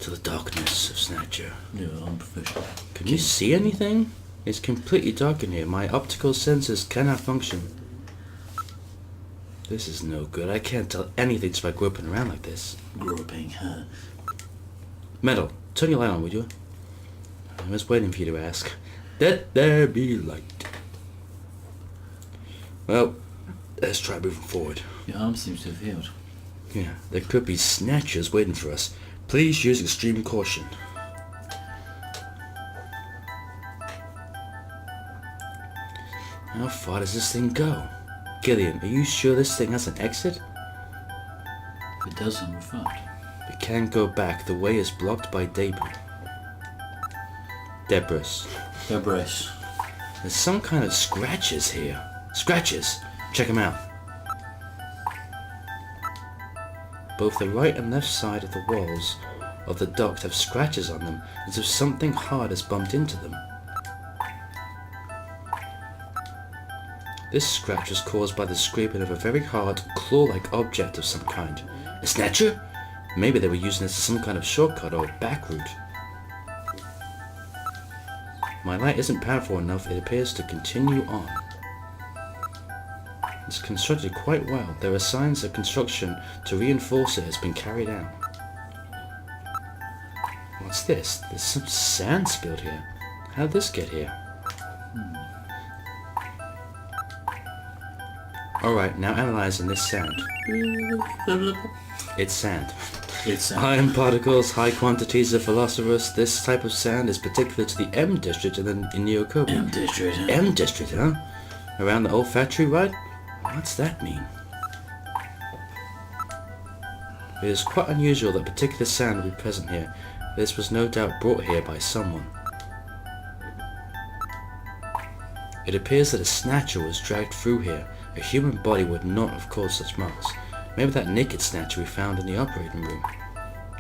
to the darkness of Snatcher. No, I'm professional. Can you see anything? It's completely dark in here. My optical sensors cannot function. This is no good. I can't tell anything just by groping around like this. Groping, huh? Metal, turn your light on, would you? I was waiting for you to ask. Let there be light. Well, let's try moving forward. Your arm seems to have healed. Yeah, there could be snatchers waiting for us. Please use extreme caution. How far does this thing go? Gillian, are you sure this thing has an exit? If it doesn't, we're fucked. We can't go back. The way is blocked by debris. Debris. Debris. There's some kind of scratches here. Scratches! Check them out. Both the right and left side of the walls of the duct have scratches on them, as if something hard has bumped into them. This scratch was caused by the scraping of a very hard, claw-like object of some kind. A snatcher? Maybe they were using this as some kind of shortcut or back route. My light isn't powerful enough. It appears to continue on. It's constructed quite well. There are signs of construction to reinforce it has been carried out. What's this? There's some sand spilled here. How did this get here? Alright, now analysing this sand. It's sand. It's sand. Iron particles, high quantities of phosphorus. This type of sand is particular to the M district in Nyokobi. M district. M district, huh? Around the old factory, right? What's that mean? It is quite unusual that particular sand would be present here. This was no doubt brought here by someone. It appears that a snatcher was dragged through here. A human body would not have caused such marks. Maybe that naked snatcher we found in the operating room.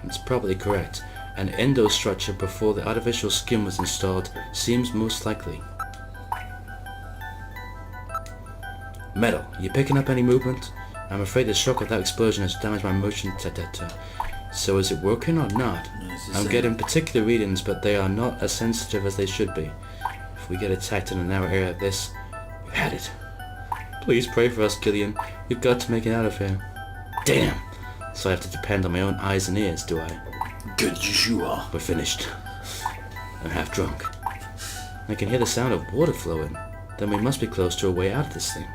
It's probably correct. An endostructure before the artificial skin was installed seems most likely. Metal, you picking up any movement? I'm afraid the shock of that explosion has damaged my motion detector. So is it working or not? I'm getting particular readings, but they are not as sensitive as they should be. If we get attacked in a narrow area like this, we've had it. Please pray for us, Gillian. We've got to make it out of here. Damn! So I have to depend on my own eyes and ears, do I? Good as you are. We're finished. I'm half drunk. I can hear the sound of water flowing. Then we must be close to a way out of this thing.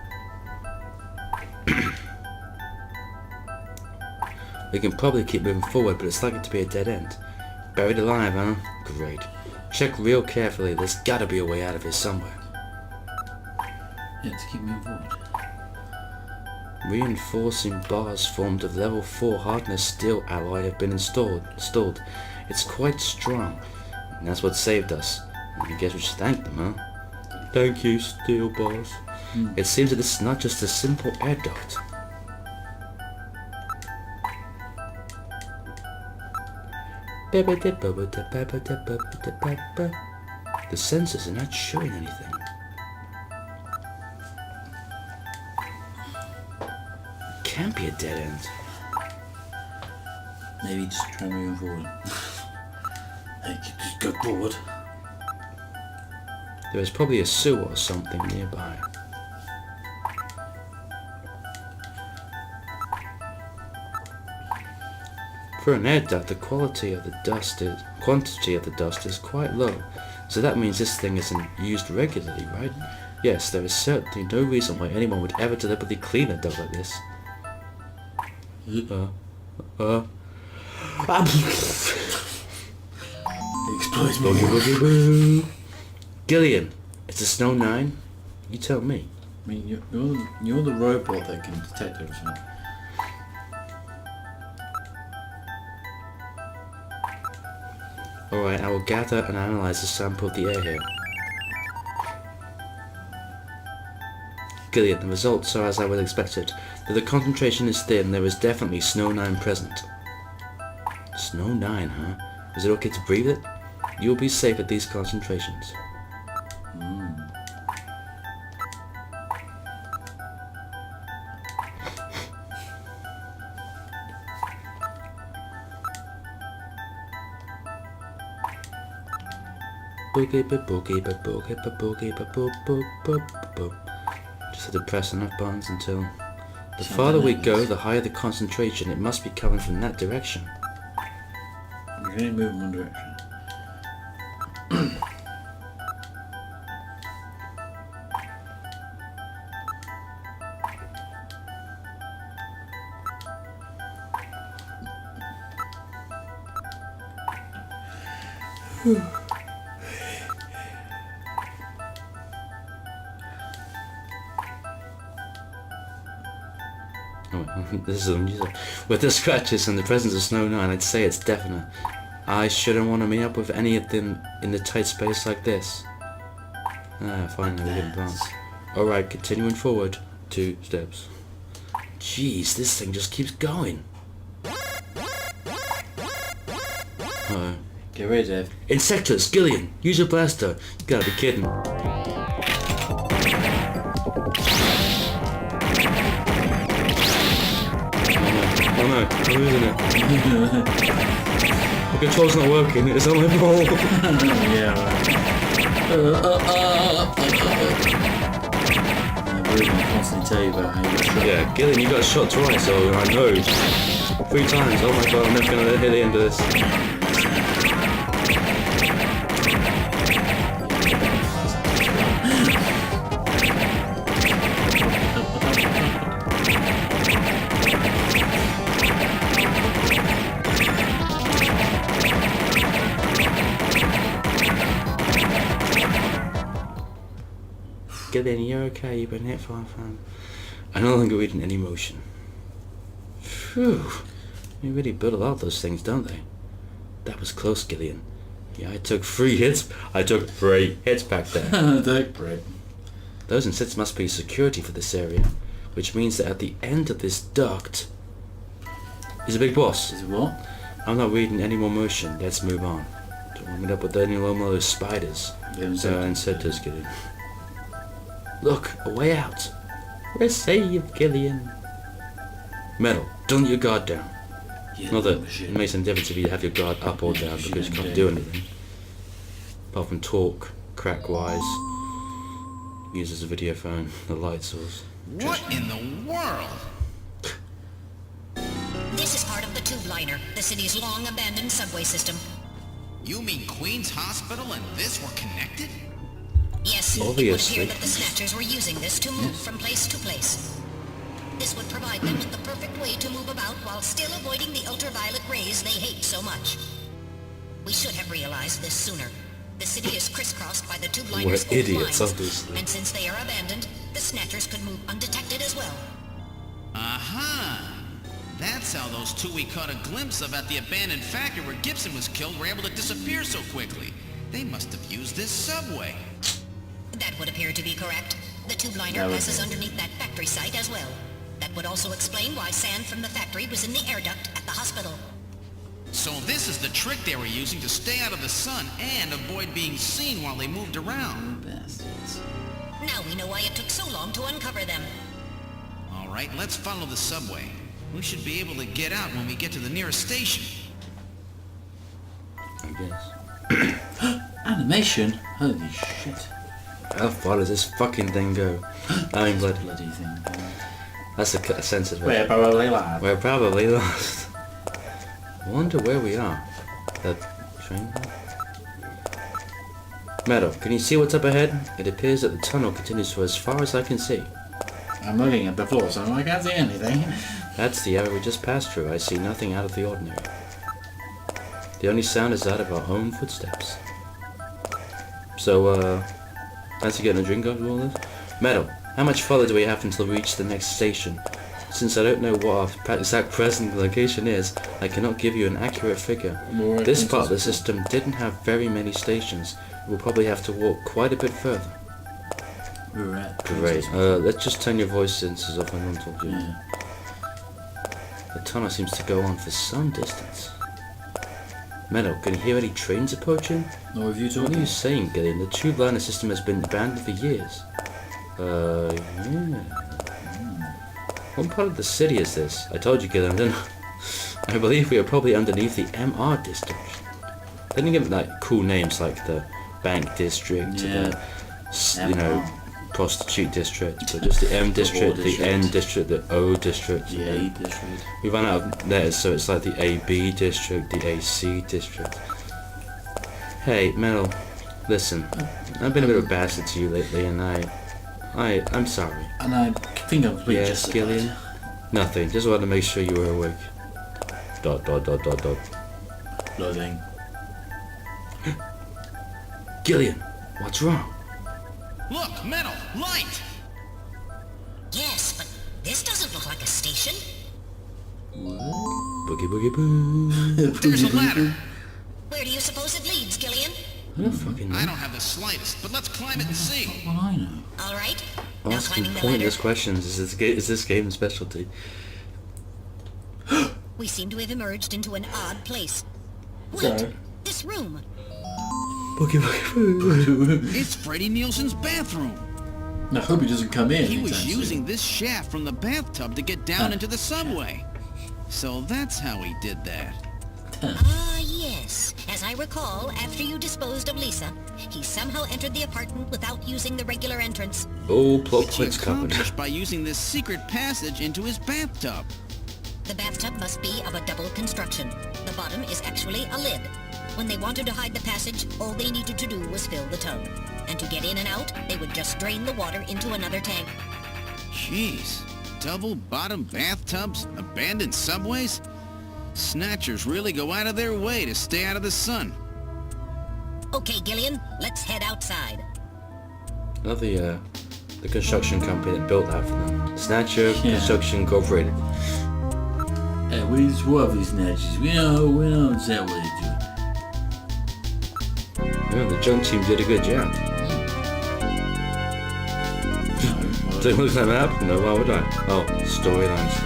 We can probably keep moving forward, but it's likely to be a dead end. Buried alive, huh? Great. Check real carefully. There's gotta be a way out of here somewhere. Yeah, let's keep moving forward. Reinforcing bars formed of level 4 hardness steel alloy have been installed. It's quite strong, and that's what saved us. I guess we should thank them, huh? Thank you, steel bars. It seems that this is not just a simple air duct. The sensors are not showing anything. It can't be a dead end. Maybe just try moving forward. Hey, just go forward. There is probably a sewer or something nearby. For an air duct, the quantity of the dust is quite low, so that means this thing isn't used regularly, right? Yes, there is certainly no reason why anyone would ever deliberately clean a duct like this. Explodes Boogie boogie boo. Gillian, it's a Snow 9? You tell me. I mean, you're the robot that can detect everything. Alright, I will gather and analyze a sample of the air here. Gillian, the results are as I would expected. Though the concentration is thin, there is definitely Snow 9 present. Snow 9, huh? Is it okay to breathe it? You'll be safe at these concentrations. boogie, boogie, boogie, boogie, boogie. Just have to press enough buttons until... The farther we go, the higher the concentration. It must be coming from that direction. You can only move in one direction. This is unusual. With the scratches and the presence of Snow 9, I'd say it's definite. I shouldn't want to meet up with any of them in the tight space like this. Finally we can advance. Alright, continuing forward. 2 steps. Jeez, this thing just keeps going. Uh-oh. Get rid of. Insectors, Gillian, use your blaster. You gotta be kidding. Oh no, I'm losing it. The control's not working, it's on my ball. Yeah, right. I'm really going to constantly tell you about how you got shot. Yeah, Gillian, you got shot twice, so I know. 3 times, oh my god, I'm never gonna hit the end of this. Gillian, you're okay, you've been hit 5 times. I no longer reading any motion. Phew. They really build a lot of those things, don't they? That was close, Gillian. Yeah, I took 3 hits. I took 3 hits back there. Those insects must be security for this area, which means that at the end of this duct is a big boss. Is it what? I'm not reading any more motion. Let's move on. Don't want me up with any more of those spiders. Insectors, Gillian. Look, a way out. We're safe, Gillian. Metal, don't let your guard down. Yeah, Not that it makes any difference if you have your guard up or down because you can't do anything. Apart from talk, crack-wise. Use as a video phone, the light source. What in the world? This is part of the tube liner, the city's long-abandoned subway system. You mean Queen's Hospital and this were connected? Yes, it would Obviously. appear that the Snatchers were using this to move from place to place. This would provide them with the perfect way to move about while still avoiding the ultraviolet rays they hate so much. We should have realized this sooner. The city is crisscrossed by the tube liner's We're old idiots, lines, obviously. and since they are abandoned, the Snatchers could move undetected as well. Aha! That's how those 2 we caught a glimpse of at the abandoned factory where Gibson was killed were able to disappear so quickly. They must have used this subway. That would appear to be correct. The tube liner passes underneath that factory site as well. That would also explain why sand from the factory was in the air duct at the hospital. So this is the trick they were using to stay out of the sun and avoid being seen while they moved around. Bastards. Now we know why it took so long to uncover them. Alright, let's follow the subway. We should be able to get out when we get to the nearest station. I guess. Animation? Holy shit. How far does this fucking thing go? I mean, bloody. Bloody thing. That's a censored We're version. probably live. We're probably lost. I wonder where we are. That train? Metal, can you see what's up ahead? It appears that the tunnel continues for as far as I can see. I'm looking at the floor, so I can't see anything. That's the area we just passed through. I see nothing out of the ordinary. The only sound is that of our own footsteps. So, fancy getting a drink after all this? Metal, how much further do we have until we reach the next station? Since I don't know what our exact present location is, I cannot give you an accurate figure. This part of the system didn't have very many stations. We'll probably have to walk quite a bit further. We're at Great. Let's just turn your voice sensors off and on talk. Yeah. The tunnel seems to go on for some distance. Metal, can you hear any trains approaching? No review What are talking. you saying, Gillian? The tube liner system has been abandoned for years. Yeah. What part of the city is this? I told you, Gillian, didn't I? I believe we are probably underneath the MR district. They didn't give it like cool names like the bank district to Yeah. the, you know, prostitute district, but just the M district, the N district, the O district. The A district. We ran out of letters, so it's like the AB district, the AC district. Hey, Metal, listen, I've been a bit of a bastard to you lately, and I'm sorry. And I think I'm pretty Yes, justified. Gillian? Nothing, just wanted to make sure you were awake. ... Loading. Gillian, what's wrong? Look, Metal, light! Yes, but this doesn't look like a station. Boogie boogie boo. There's a ladder. Where do you suppose it leads, Gillian? I don't fucking know. I don't have the slightest, but let's climb it and see. What I know. All right. Now Asking climbing the ladder. pointless questions is this game's specialty. We seem to have emerged into an odd place. Wait, Sorry. this room. Boogie boogie boo. It's Freddie Nielsen's bathroom. I hope he doesn't come in. He was anytime soon. using this shaft from the bathtub to get down into the subway. So that's how he did that. Ah, yes. As I recall, after you disposed of Lisa, he somehow entered the apartment without using the regular entrance. Oh, plot Which he points covered. accomplished by using this secret passage into his bathtub. The bathtub must be of a double construction. The bottom is actually a lid. When they wanted to hide the passage, all they needed to do was fill the tub. And to get in and out, they would just drain the water into another tank. Jeez. Double bottom bathtubs, abandoned subways? Snatchers really go out of their way to stay out of the sun. Okay, Gillian, let's head outside. Not the construction company that built that for them. Snatcher Yeah. Construction Incorporated. Hey, we just love these snatches. We know exactly what they do. Yeah, the junk team did a good job. Don't look at that map? No, why would I? Oh, storylines.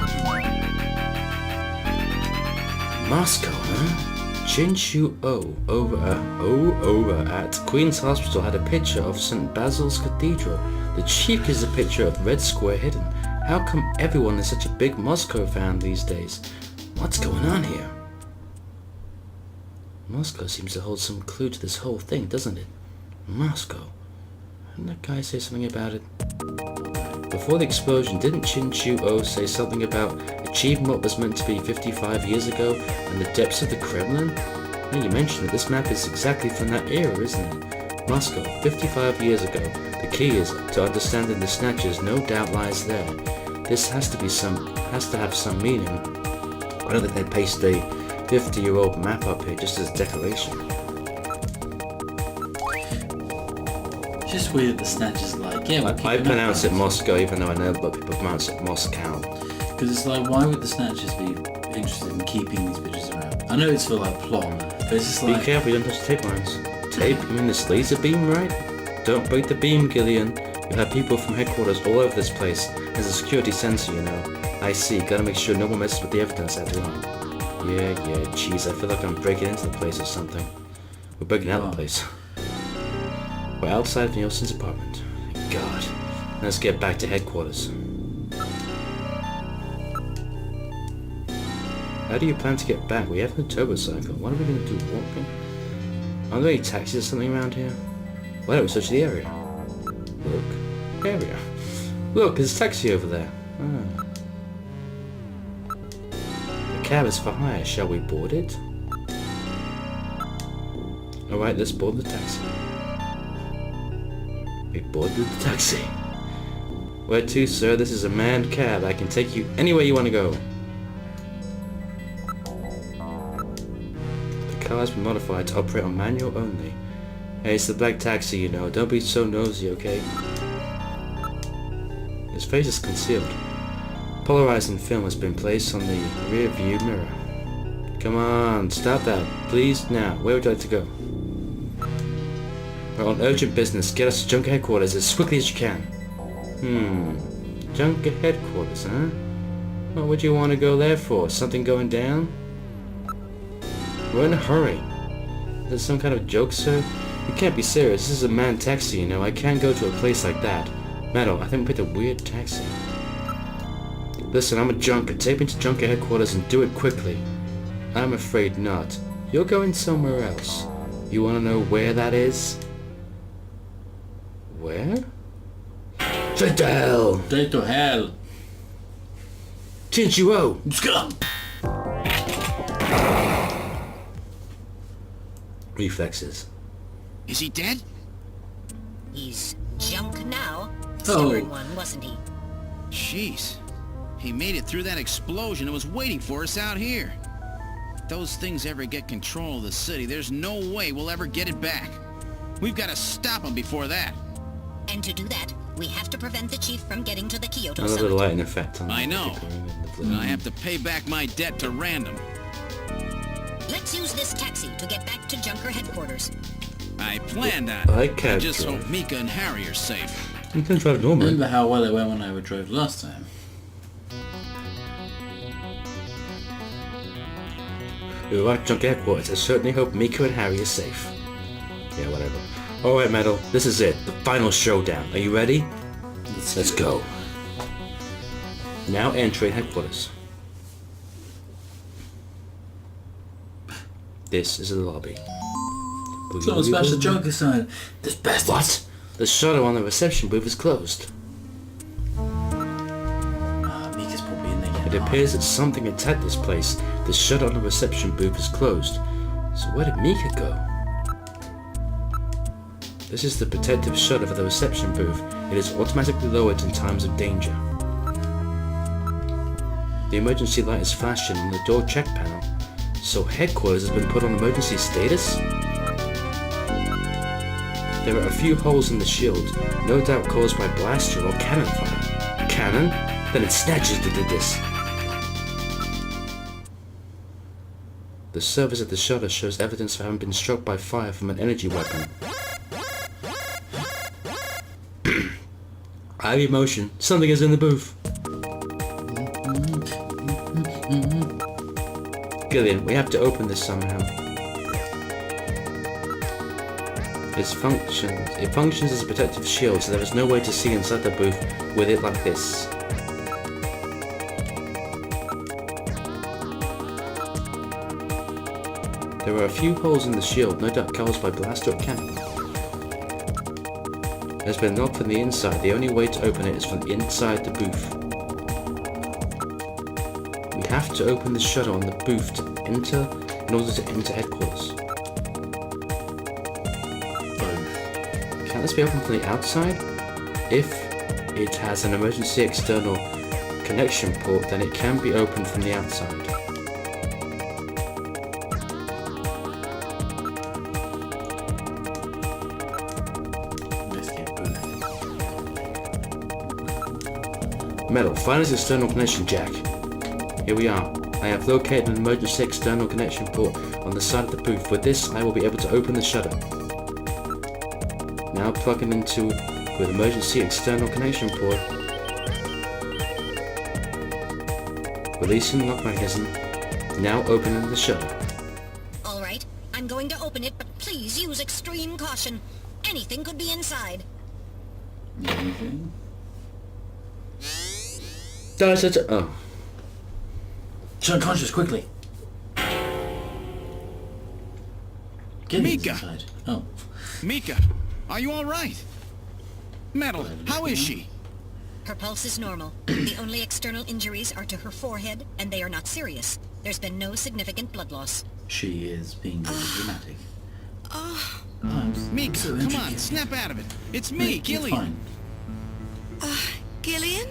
Moscow, huh? Chin-Chu O over at Queen's Hospital had a picture of St. Basil's Cathedral. The chief gives a picture of Red Square hidden. How come everyone is such a big Moscow fan these days? What's going on here? Moscow seems to hold some clue to this whole thing, doesn't it? Moscow. Didn't that guy say something about it? Before the explosion, didn't Chin-Chu O say something about achieving what was meant to be 55 years ago in the depths of the Kremlin? Now you mentioned that this map is exactly from that era, isn't it? Moscow, 55 years ago. The key is to understanding the Snatchers no doubt lies there. This has to have some meaning. I don't think they'd paste a 50-year-old map up here just as decoration. It's just weird that the snatchers like, yeah, I pronounce it Moscow even though I know a lot of people pronounce it Moscow. Because it's like, why would the snatchers be interested in keeping these pictures around? I know it's for like plot, but it's just Be like, careful, you don't touch tape lines. Tape? You mean this laser beam, right? Don't break the beam, Gillian. You'll have people from headquarters all over this place. There's a security sensor, you know. I see, gotta make sure no one messes with the evidence after all. Yeah, jeez, I feel like I'm breaking into the place or something. We're breaking out of the place. We're outside of Nielsen's apartment. God. Let's get back to headquarters. How do you plan to get back? We have no turbo cycle. What are we gonna do? Walking? Are there any taxis or something around here? Why don't we search the area? Look. Area. Look, there's a taxi over there. Ah. The cab is for hire. Shall we board it? Alright, let's board the taxi. We boarded the taxi. Where to, sir? This is a manned cab. I can take you anywhere you want to go. The car has been modified to operate on manual only. Hey, it's the black taxi, you know. Don't be so nosy, okay? His face is concealed. Polarizing film has been placed on the rear view mirror. Come on, stop that. Please, now. Where would you like to go? We're on urgent business. Get us to Junker headquarters as quickly as you can. Junker headquarters, huh? What would you want to go there for? Something going down? We're in a hurry. Is this some kind of joke, sir? You can't be serious. This is a manned taxi, you know. I can't go to a place like that. Metal, I think we picked a weird taxi. Listen, I'm a junker. Take me to Junker headquarters and do it quickly. I'm afraid not. You're going somewhere else. You want to know where that is? Where? Straight to hell! Straight to hell. Chinchiro! Scum! Reflexes. Is he dead? He's junk now. Oh. Stubborn one, wasn't he? Jeez. He made it through that explosion and was waiting for us out here. If those things ever get control of the city, there's no way we'll ever get it back. We've got to stop them before that. And to do that, we have to prevent the chief from getting to the Kyoto Another summit. lighting effect on I know. people in the blue. And I have to pay back my debt to Random. Let's use this taxi to get back to Junker headquarters. I planned on I it. can't just drive. hope Mika and Harry are safe. You can drive normally. Remember how well it went when I drove last time? We're at Junker headquarters. I certainly hope Miko and Harry are safe. Yeah, whatever. Alright, Metal. This is it. The final showdown. Are you ready? Let's go. Now entering headquarters. This is the lobby. Someone smashed the Junker sign. This bastard. What? The shutter on the reception booth is closed. Mika's probably in there It getting appears that something attacked this place. The shutter on the reception booth is closed. So where did Mika go? This is the protective shutter for the reception booth. It is automatically lowered in times of danger. The emergency light is flashing on the door check panel. So headquarters has been put on emergency status? There are a few holes in the shield, no doubt caused by blaster or cannon fire. Cannon? Then it's Snatcher that did this. The surface of the shutter shows evidence of having been struck by fire from an energy weapon. I have emotion. Something is in the booth. Gillian, we have to open this somehow. It functions as a protective shield, so there is no way to see inside the booth with it like this. There are a few holes in the shield, no doubt caused by blaster or cannon. It has been locked from the inside. The only way to open it is from inside the booth. We have to open the shutter on the booth to enter in order to enter headquarters. Can this be opened from the outside? If it has an emergency external connection port, then it can be opened from the outside. Metal, find its external connection jack. Here we are. I have located an emergency external connection port on the side of the booth. With this, I will be able to open the shutter. Now plug it into with emergency external connection port. Releasing the lock mechanism. Now opening the shutter. All right, I'm going to open it, but please use extreme caution. Anything could be inside. Anything? Oh. She's unconscious, quickly. Get Mika! inside. Oh. Mika, are you all right? Metal, how is she? Her pulse is normal. The only external injuries are to her forehead, and they are not serious. There's been no significant blood loss. She is being really dramatic. Mika, so come on, intrigued. snap out of it. It's me, You're Gillian. fine. Gillian?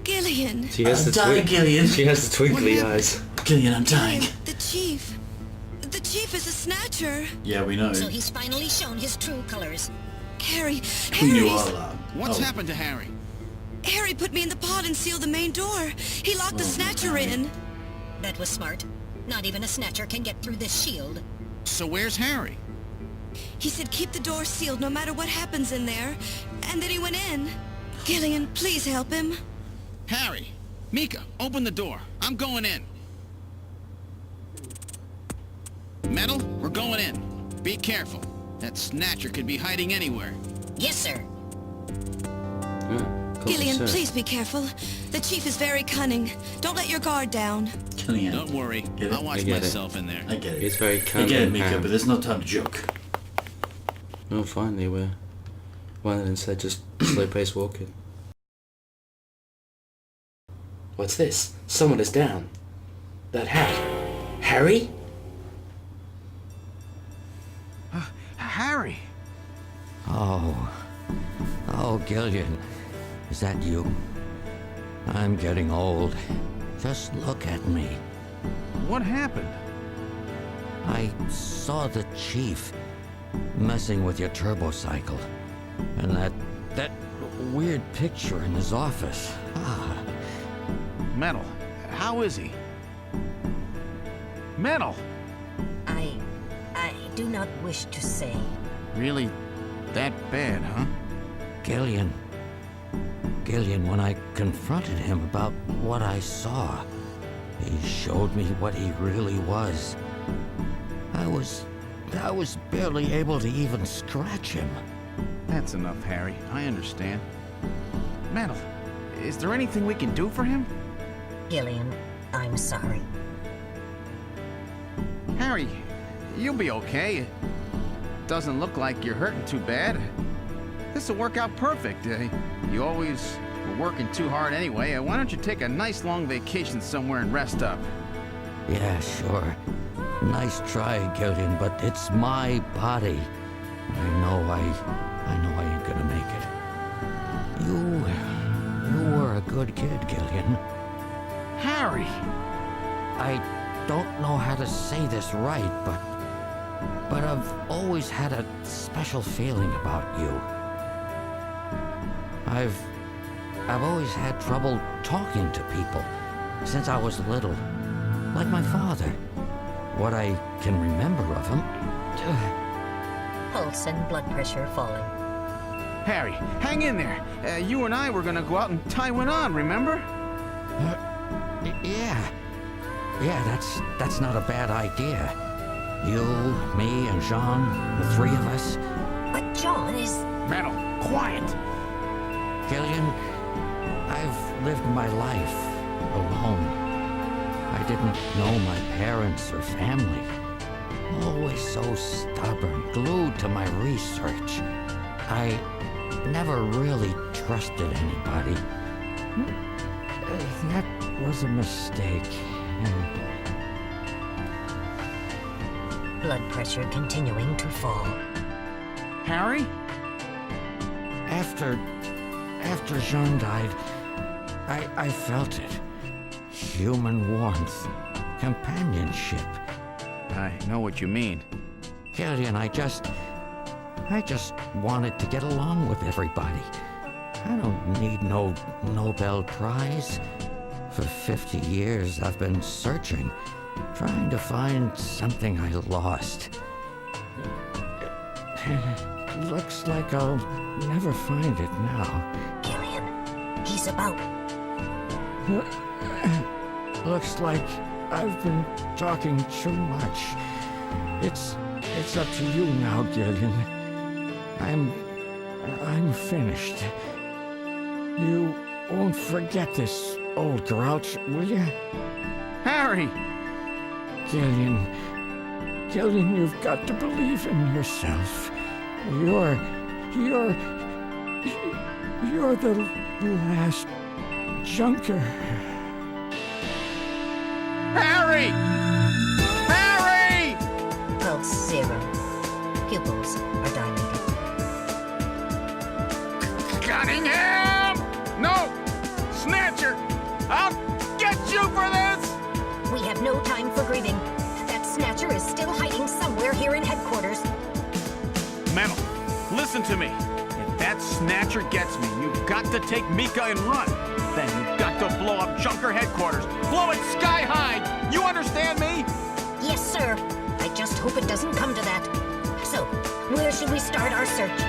Gillian! She has I'm the dying, Gillian. She has the twinkly What happened? eyes. Gillian, I'm dying. Gillian, the chief. The chief is a snatcher. Yeah, we know. So he's finally shown his true colors. Harry, You Harry! all are. What's Oh. happened to Harry? Harry put me in the pod and sealed the main door. He locked the snatcher Harry. in. That was smart. Not even a snatcher can get through this shield. So where's Harry? He said keep the door sealed no matter what happens in there. And then he went in. Gillian, please help him. Harry! Mika, open the door. I'm going in. Metal, we're going in. Be careful. That Snatcher could be hiding anywhere. Yes, sir. Gillian, please be careful. The chief is very cunning. Don't let your guard down. Gillian. Don't worry. Get it? I'll watch I get it. myself in there. I get it. It's very I cunning. get it, Mika, and- but there's no time to joke. Oh, finally, we're rather than instead just slow-paced walking. What's this? Someone is down. That hat. Harry? Harry! Oh, Gillian, is that you? I'm getting old. Just look at me. What happened? I saw the chief messing with your turbocycle, and that weird picture in his office. Metal, how is he? Metal! I do not wish to say. Really that bad, huh? Gillian, when I confronted him about what I saw, he showed me what he really was. I was barely able to even scratch him. That's enough, Harry. I understand. Metal, is there anything we can do for him? Gillian, I'm sorry. Harry, you'll be okay. It doesn't look like you're hurting too bad. This'll work out perfect. You always were working too hard anyway. Why don't you take a nice long vacation somewhere and rest up? Yeah, sure. Nice try, Gillian, but it's my body. I know I ain't gonna make it. You were a good kid, Gillian. Harry! I don't know how to say this right, but I've always had a special feeling about you. I've always had trouble talking to people since I was little, like my father. What I can remember of him. Pulse and blood pressure falling. Harry, hang in there. You and I were gonna go out and tie one on, remember? Yeah, that's not a bad idea. You, me, and Jean, the three of us. But John is... Metal, quiet! Gillian, I've lived my life alone. I didn't know my parents or family. Always so stubborn, glued to my research. I never really trusted anybody. That was a mistake. Blood pressure continuing to fall. Harry? After Jean died, I felt it. Human warmth, companionship. I know what you mean. Gillian, I just wanted to get along with everybody. I don't need no Nobel Prize. For 50 years, I've been searching, trying to find something I lost. Looks like I'll never find it now. Gillian, he's about... Looks like I've been talking too much. It's up to you now, Gillian. I'm finished. You won't forget this, old grouch, will you? Harry! Gillian, you've got to believe in yourself. You're the last junker. Harry! Harry! Pulse 0. Pupils are dilated. Cunningham! No! Snatcher! I'll get you for this! We have no time for grieving. That Snatcher is still hiding somewhere here in headquarters. Metal, listen to me. If that Snatcher gets me, you've got to take Mika and run. Then you've got to blow up Junker headquarters. Blow it sky high! You understand me? Yes, sir. I just hope it doesn't come to that. So, where should we start our search?